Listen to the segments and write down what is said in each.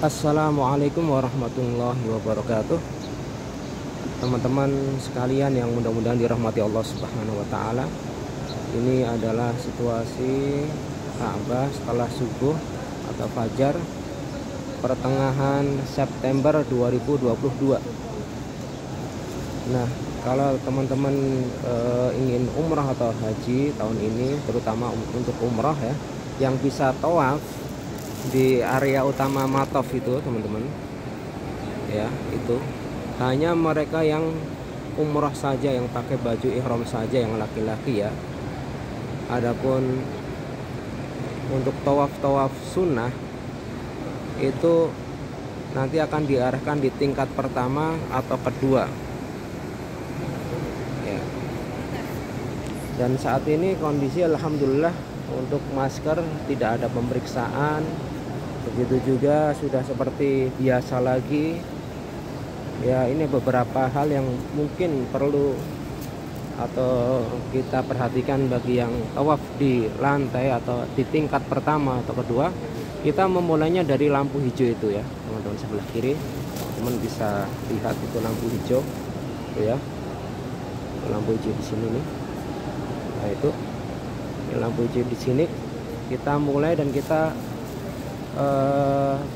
Assalamualaikum warahmatullahi wabarakatuh. Teman-teman sekalian yang mudah-mudahan dirahmati Allah Subhanahu wa taala. Ini adalah situasi Ka'bah setelah subuh atau fajar pertengahan September 2022. Nah, kalau teman-teman ingin umrah atau haji tahun ini, terutama untuk umrah ya, yang bisa tawaf di area utama Mataf itu teman-teman ya, itu hanya mereka yang umrah saja, yang pakai baju ihram saja, yang laki-laki ya. Adapun untuk tawaf sunnah itu nanti akan diarahkan di tingkat pertama atau kedua ya. Dan saat ini kondisi alhamdulillah untuk masker tidak ada pemeriksaan, begitu juga sudah seperti biasa lagi ya. Ini beberapa hal yang mungkin perlu atau kita perhatikan bagi yang tawaf di lantai atau di tingkat pertama atau kedua. Kita memulainya dari lampu hijau itu ya teman-teman, sebelah kiri teman-teman bisa lihat itu lampu hijau itu ya, lampu hijau di sini nih. Nah itu lampu hijau di sini, kita mulai dan kita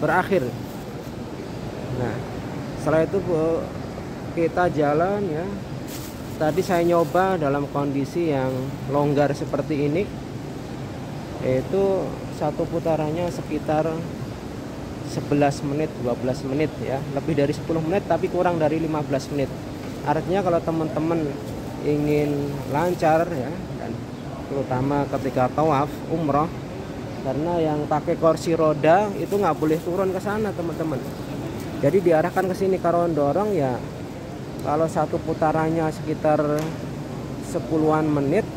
berakhir. Nah setelah itu kita jalan ya. Tadi saya nyoba dalam kondisi yang longgar seperti ini, yaitu satu putarannya sekitar 11 menit 12 menit ya, lebih dari 10 menit tapi kurang dari 15 menit. Artinya kalau teman-teman ingin lancar ya, dan terutama ketika tawaf umroh, karena yang pakai kursi roda itu nggak boleh turun ke sana teman-teman, jadi diarahkan ke sini. Kalau dorong ya, kalau satu putarannya sekitar 10-an menit,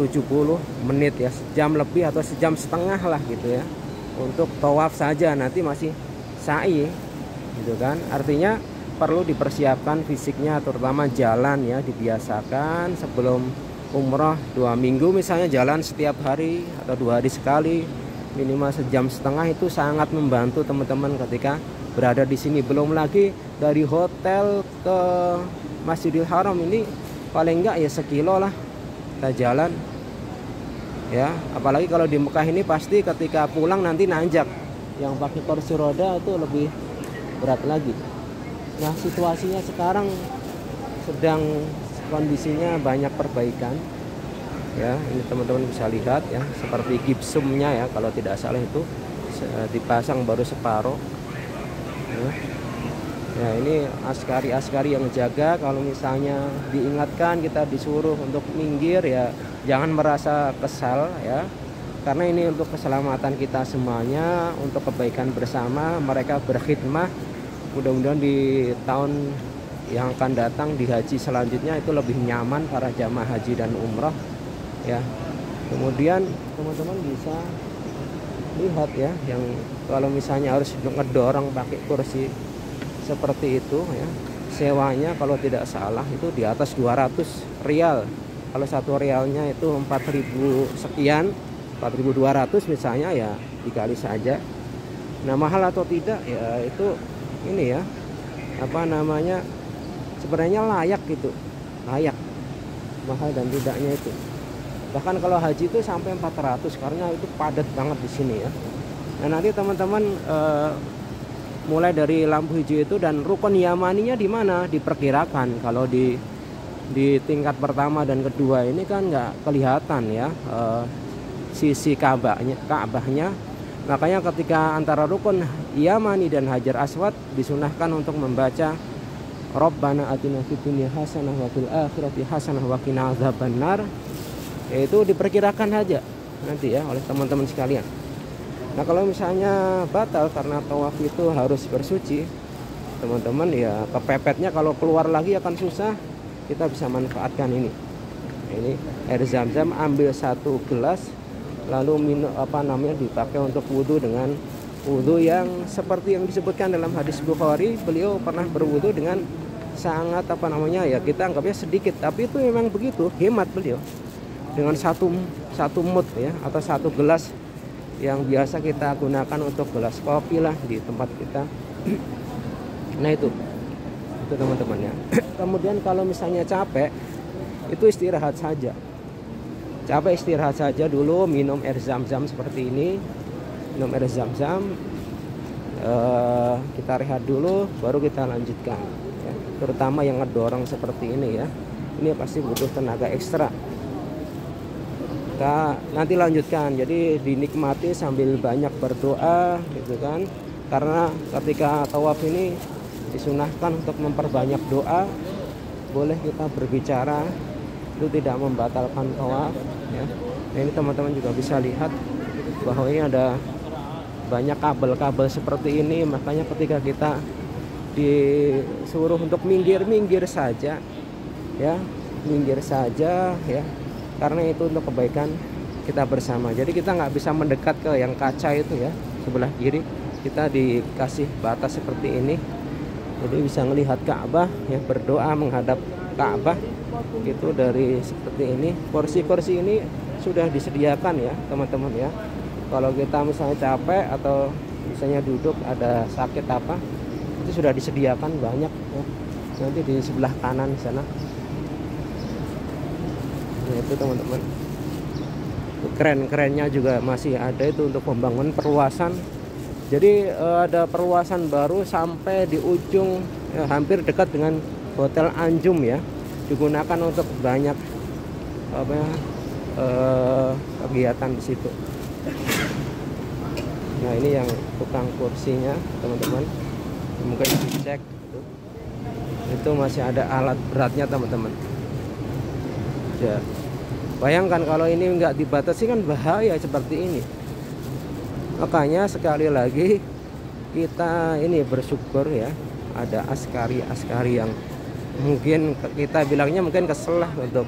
70 menit ya, sejam lebih atau sejam setengah lah gitu ya, untuk tawaf saja. Nanti masih sa'i gitu kan, artinya perlu dipersiapkan fisiknya, terutama jalan ya, dibiasakan sebelum umroh 2 minggu misalnya jalan setiap hari atau 2 hari sekali, minimal sejam setengah. Itu sangat membantu teman-teman ketika berada di sini. Belum lagi dari hotel ke Masjidil Haram ini paling enggak ya sekilo lah kita jalan ya. Apalagi kalau di Mekah ini pasti ketika pulang nanti nanjak, yang pakai kursi roda itu lebih berat lagi. Nah situasinya sekarang sedang kondisinya banyak perbaikan ya. Ini teman-teman bisa lihat ya, seperti gipsumnya ya kalau tidak salah itu dipasang baru separuh ya. Ini askari-askari yang jaga. Kalau misalnya diingatkan, kita disuruh untuk minggir ya, jangan merasa kesal ya, karena ini untuk keselamatan kita semuanya, untuk kebaikan bersama. Mereka berkhidmah. Mudah-mudahan di tahun yang akan datang, di haji selanjutnya itu lebih nyaman para jamaah haji dan umrah ya. Kemudian teman-teman bisa lihat ya, yang kalau misalnya harus ngedorong pakai kursi seperti itu ya, sewanya kalau tidak salah itu di atas 200 rial. Kalau satu rialnya itu 4.000 sekian, 4.200 misalnya ya, dikali saja. Nah mahal atau tidak ya, itu ini ya, apa namanya, sebenarnya layak gitu, layak. Mahal dan tidaknya itu, bahkan kalau haji itu sampai 400 karena itu padat banget di sini ya. Nah nanti teman-teman mulai dari lampu hijau itu, dan rukun yamaninya di mana diperkirakan. Kalau di tingkat pertama dan kedua ini kan nggak kelihatan ya sisi Ka'bahnya. Makanya ketika antara rukun yamani dan hajar aswad disunahkan untuk membaca Rabbana atina fid dunya hasanah wa fil akhirati hasanah wa qina adzabannar. Itu diperkirakan saja nanti ya oleh teman-teman sekalian. Nah kalau misalnya batal karena tawaf itu harus bersuci, teman-teman ya kepepetnya kalau keluar lagi akan susah. Kita bisa manfaatkan ini. Ini air zam-zam, ambil 1 gelas, lalu minum, apa namanya, dipakai untuk wudhu dengan wudhu yang seperti yang disebutkan dalam hadis Bukhari. Beliau pernah berwudhu dengan sangat apa namanya ya, kita anggapnya sedikit, tapi itu memang begitu hemat beliau, dengan satu mut ya, atau 1 gelas yang biasa kita gunakan untuk gelas kopi lah di tempat kita. Nah itu teman-teman ya. Kemudian kalau misalnya capek, itu istirahat saja. Capek istirahat saja dulu, minum air zam-zam seperti ini. Minum air zam-zam, kita rehat dulu, baru kita lanjutkan ya. Terutama yang ngedorong seperti ini ya, ini pasti butuh tenaga ekstra. Kita nanti lanjutkan, jadi dinikmati sambil banyak berdoa gitu kan, karena ketika tawaf ini disunahkan untuk memperbanyak doa. Boleh kita berbicara, itu tidak membatalkan tawaf ya. Nah, ini teman-teman juga bisa lihat bahwa ini ada banyak kabel-kabel seperti ini, makanya ketika kita disuruh untuk minggir saja ya, minggir saja ya, karena itu untuk kebaikan kita bersama. Jadi kita nggak bisa mendekat ke yang kaca itu ya, sebelah kiri kita dikasih batas seperti ini, jadi bisa melihat Ka'bah ya, berdoa menghadap Ka'bah itu dari seperti ini. Kursi-kursi ini sudah disediakan ya teman-teman ya. Kalau kita misalnya capek atau misalnya duduk ada sakit apa, itu sudah disediakan banyak ya. Nanti di sebelah kanan sana. Nah, itu teman-teman. Keren-kerennya juga masih ada itu untuk membangun perluasan. Jadi ada perluasan baru sampai di ujung ya, hampir dekat dengan Hotel Anjum ya. Digunakan untuk banyak apa ya, kegiatan di situ. Nah ini yang tukang kursinya teman-teman, mungkin dicek itu masih ada alat beratnya teman-teman ya. Bayangkan kalau ini nggak dibatasi kan bahaya seperti ini. Makanya sekali lagi kita ini bersyukur ya, ada askari yang mungkin kita bilangnya mungkin kesel lah untuk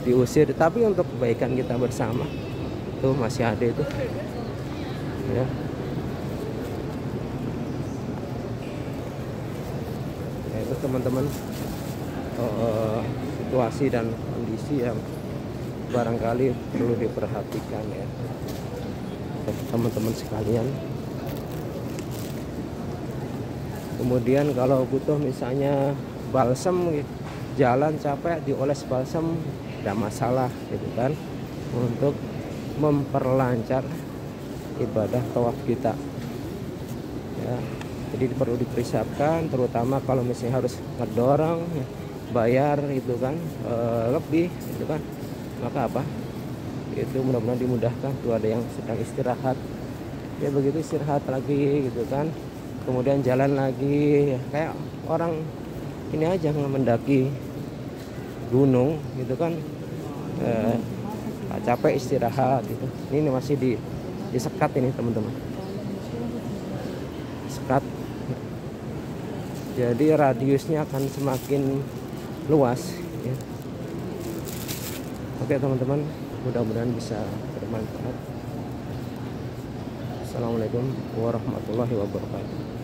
diusir, tapi untuk kebaikan kita bersama itu masih ada itu ya. Ya itu teman-teman, situasi dan kondisi yang barangkali perlu diperhatikan ya teman-teman sekalian. Kemudian kalau butuh misalnya balsem, jalan capek dioles balsem, tidak masalah gitu kan, untuk memperlancar ibadah tawaf kita ya. Jadi perlu dipersiapkan, terutama kalau misalnya harus ngedorong ya, bayar itu kan lebih itu kan, maka apa itu mudah-mudahan dimudahkan. Tuh ada yang sedang istirahat ya, begitu istirahat lagi gitu kan, kemudian jalan lagi ya, kayak orang ini aja mendaki gunung gitu kan, capek istirahat gitu. Ini masih disekat ini teman-teman, sekat, jadi radiusnya akan semakin luas ya. Oke teman-teman, mudah-mudahan bisa bermanfaat. Assalamualaikum warahmatullahi wabarakatuh.